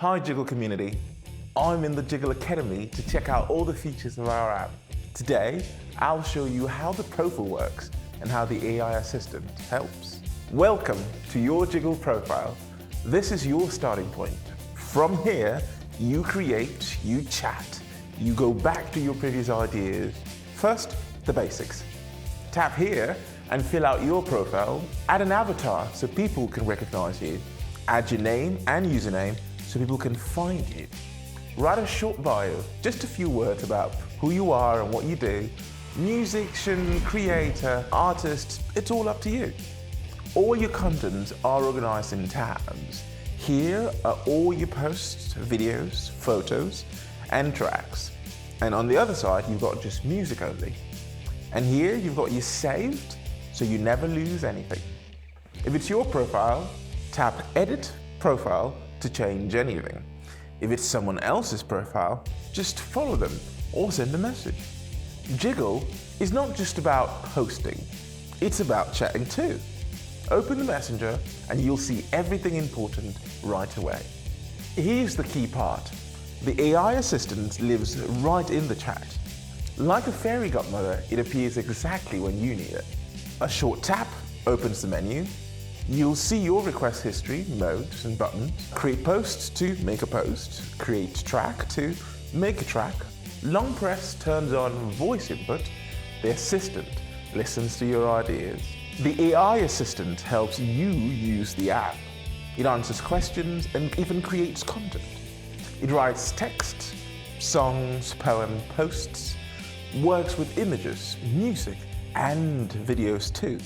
Hi Jiggle community, I'm in the Jiggle Academy to check out all the features of our app. Today, I'll show you how the profile works and how the AI assistant helps. Welcome to your Jiggle profile. This is your starting point. From here, you create, you chat, you go back to your previous ideas. First, the basics. Tap here and fill out your profile. Add an avatar so people can recognize you. Add your name and username so people can find you. Write a short bio, just a few words about who you are and what you do. Musician, creator, artist, it's all up to you. All your contents are organized in tabs. Here are all your posts, videos, photos, and tracks. And on the other side, you've got just music only. And here you've got your saved, so you never lose anything. If it's your profile, tap Edit Profile to change anything. If it's someone else's profile, just follow them or send a message. Jiggle is not just about posting, it's about chatting too. Open the messenger and you'll see everything important right away. Here's the key part. The AI assistant lives right in the chat. Like a fairy godmother, it appears exactly when you need it. A short tap opens the menu. You'll see your request history, modes and buttons. Create posts to make a post. Create track to make a track. Long press turns on voice input. The assistant listens to your ideas. The AI assistant helps you use the app. It answers questions and even creates content. It writes text, songs, poem, posts, works with images, music, and videos too.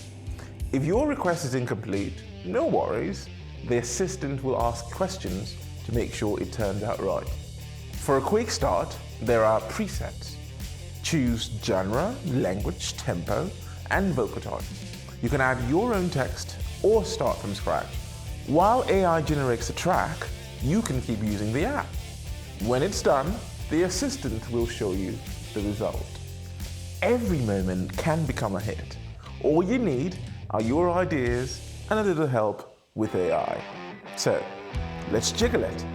If your request is incomplete, no worries. The assistant will ask questions to make sure it turns out right. For a quick start, there are presets. Choose genre, language, tempo, and vocal tone. You can add your own text or start from scratch. While AI generates a track, you can keep using the app. When it's done, the assistant will show you the result. Every moment can become a hit. All you need are your ideas and a little help with AI. So, let's jiggle it.